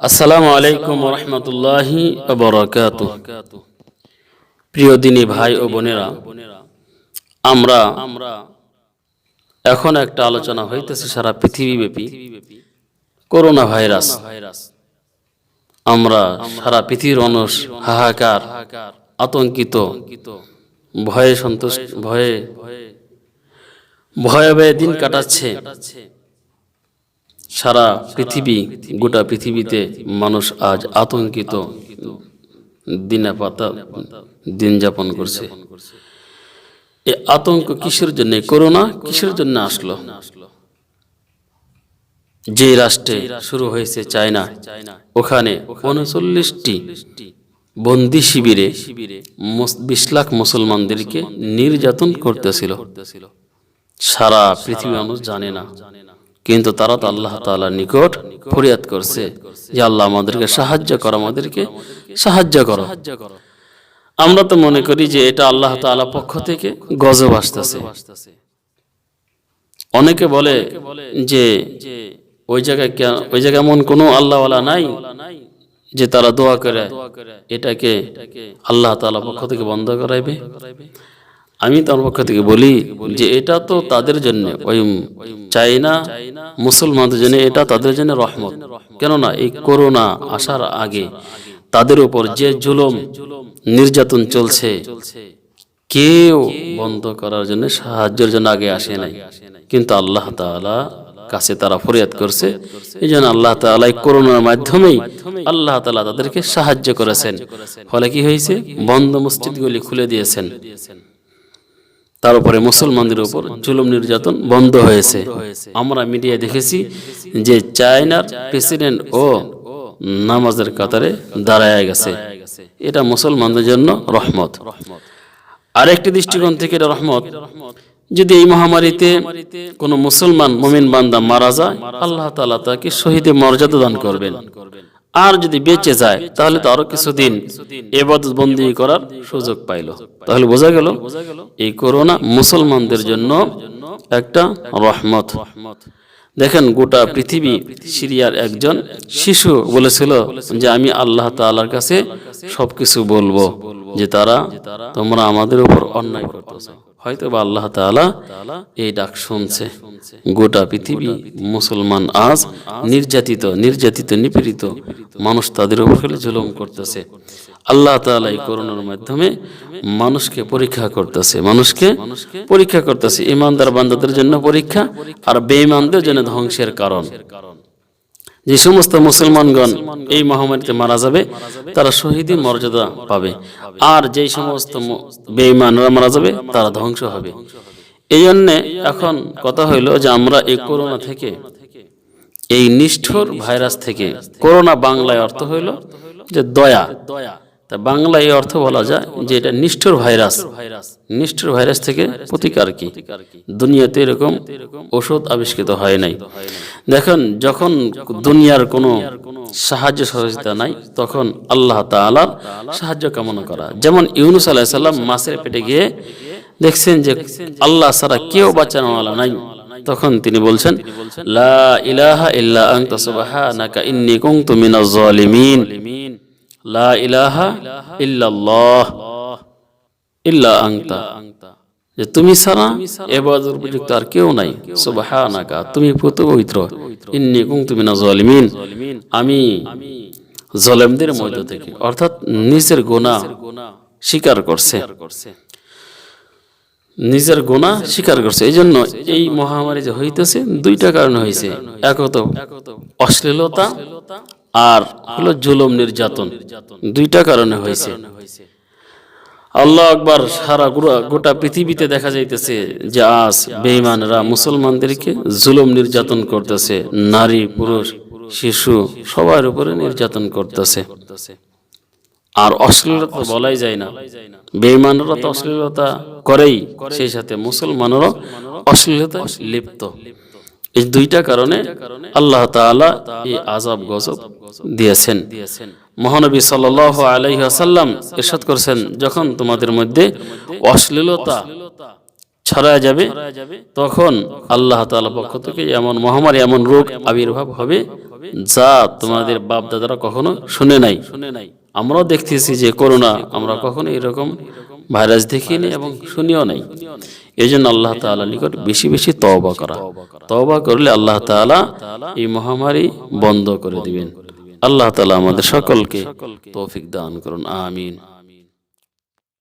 আসসালামু আলাইকুম ওয়া রাহমাতুল্লাহি ওয়া বারাকাতুহু। প্রিয় দিনী ভাই ও বোনেরা, আমরা এখন একটা আলোচনা হইতেছে সারা পৃথিবীব্যাপী করোনা ভাইরাস। আমরা সারা পৃথিবীর মানুষ হাহাকার, আতঙ্কিত, ভয়ে সন্তুষ্ট, ভয়ে দিন কাটাচ্ছে। সারা পৃথিবী, গোটা পৃথিবীতে মানুষ আজ আতঙ্কিত দিন যাপন করছে। এই আতঙ্ক কিসের জন্য? করোনা কিসের জন্য আসলো? যে রাষ্ট্রে শুরু হয়েছে চায়না, ওখানে 39টি বন্দি শিবিরে 20 লাখ মুসলমানদেরকে নির্যাতন করতেছিল। সারা পৃথিবী মানুষ জানে না, কিন্তু তারা তো আল্লাহ তাআলার নিকট ফরিয়াদ করছে যে আল্লাহ আমাদেরকে সাহায্য করো, আমাদেরকে সাহায্য করো। আমরা তো মনে করি যে এটা আল্লাহ তাআলার পক্ষ থেকে গজব আসতেছে। অনেকে বলে যে ওই জায়গায় এমন কোনো আল্লাহওয়ালা নাই যে তারা দোয়া করে এটাকে আল্লাহ তাআলার পক্ষ থেকে বন্ধ করাইবে। আমি তার পক্ষ থেকে বলি যে এটা তো তাদের জন্য, ওই চায়না মুসলমানদের জন্য এটা তাদের জন্য রহমত। কেননা এই করোনা আসার আগে তাদের উপর যে জুলুম নির্যাতন চলছে, কেউ বন্ধ করার জন্য, সাহায্যের জন্য আগে আসে নাই, কিন্তু আল্লাহ তাআলা কাছে তারা ফরিয়াদ করছে। এই জন্য আল্লাহ তাআলা এই করোনার মাধ্যমেই আল্লাহ তাআলা তাদেরকে সাহায্য করেছেন। ফলে কি হয়েছে? বন্ধ মসজিদগুলি খুলে দিয়েছেন, তার উপরে মুসলমানদের উপর জুলুম নির্যাতন বন্ধ হয়েছে। আমরা মিডিয়ায় দেখেছি যে চায়নার প্রেসিডেন্ট ও নামাজের কাতারে দাঁড়ায় গেছে। এটা মুসলমানদের জন্য রহমত। আরেকটি দৃষ্টিকোণ থেকে এটা রহমত, যদি এই মহামারীতে কোনো মুসলমান মুমিন বান্দা মারা যায়, আল্লাহ তাআলা তাকে শহীদের মর্যাদা দান করবেন। আর যদি বেঁচে যায় তাহলে তো আরো কিছুদিন ইবাদত বন্দেগী করার সুযোগ পাইল। তাহলে বোঝা গেল এই করোনা মুসলমানদের জন্য একটা রহমত। দেখেন, গোটা পৃথিবী, সিরিয়ার একজন শিশু বলেছিল যে আমি আল্লাহ তাআলার কাছে সবকিছু বলবো যে তোমরা আমাদের উপর অন্যায় করতেছ। হয়তো বা আল্লাহ তাআলা এই ডাক শুনছে। গোটা পৃথিবী মুসলমান আজ নির্যাতিত নিপীড়িত মানুষ, তাদের উপর জুলুম করতেছে। আল্লাহ তাআলা এই করোনার মাধ্যমে মানুষকে পরীক্ষা করতেছে। ঈমানদার বান্দাদের জন্য পরীক্ষা, আর বেঈমানদের জন্য ধ্বংসের কারণ। যে সমস্ত মুসলমানগণ এই মহামারীতে মারা যাবে তারা শহীদের মর্যাদা পাবে, আর যেই সমস্ত বেঈমানরা মারা যাবে তারা ধ্বংস হবে। এই জন্য এখন কথা হইল যে আমরা এই করোনা থেকে, এই নিষ্ঠুর ভাইরাস থেকে, করোনা বাংলায় অর্থ হইল যে দয়া, তা বাংলায় অর্থ বলা যায় যে এটা নিষ্ঠুর ভাইরাস। নিষ্ঠুর ভাইরাস থেকে প্রতিকার কি? দুনিয়াতে এরকম ওষুধ আবিষ্কৃত হয় নাই। দেখেন, যখন দুনিয়ার কোনো সাহায্য সহযোগিতা নাই, তখন আল্লাহ তাআলার সাহায্য কামনা করা। যেমন ইউনূস আলাইহিস সালাম মাছের পেটে গিয়ে দেখছেন যে আল্লাহ ছাড়া কেউ বাঁচানোওয়ালা নাই, তখন তিনি বলছেন লা ইলাহা ইল্লা আনতা সুবহানাকা ইন্নী কুনতু মিনাজ জালিমিন। লা ইলাহা ইল্লাল্লাহ ইল্লা আনতা, যে তুমি ছাড়া ইবাদতের উপযুক্ত আর কেউ নাই। সুবহানাকা, তুমি পবিত্র। ইন্নী কুনতু মিনাজ জালিমিন, আমি জালেমদের মধ্য থেকে, অর্থাৎ নিজের গুনাহ স্বীকার করছে। এই জন্য এই মহামারী যে হইতেছে দুইটা কারণে হয়েছে। এক তো অশ্লীলতা, আর হলো জুলুম নির্যাতন। দুইটা কারণে হয়েছে। আল্লাহু আকবার। সারা গোটা পৃথিবীতে দেখা যাইতেছে যে আজ বেঈমানরা মুসলমানদেরকে জুলুম নির্যাতন করতেছে। নারী, পুরুষ, শিশু সবার উপরে নির্যাতন করতেছে। আর অশ্লীলতা বলাই যায় না। বেঈমানরা তো অশ্লীলতা করেই, সেই সাথে মুসলমানরাও অশ্লীলতা লিপ্ত। এই দুইটা কারণে আল্লাহ তাআলা এই আযাব গজব দিয়েছেন। মহানবী সাল্লাল্লাহু আলাইহি ওয়াসাল্লাম ইরশাদ করেছেন, যখন তোমাদের মধ্যে অশ্লীলতা ছড়ায় যাবে, তখন আল্লাহ তাআলার পক্ষ থেকে এমন মহামারী, এমন রোগ আবির্ভাব হবে যা তোমাদের বাপ দাদারা কখনো শুনে নাই। আমরাও দেখতেছি যে করোনা, আমরা কখনো এরকম ভাইরাস দেখিনি এবং শুনিও নাই। এই জন্য আল্লাহ তাআলার নিকট বেশি বেশি তওবা করা। তওবা করলে আল্লাহ তাআলা এই মহামারী বন্ধ করে দিবেন। আল্লাহ তাআলা আমাদের সকলকে তৌফিক দান করুন, আমিন।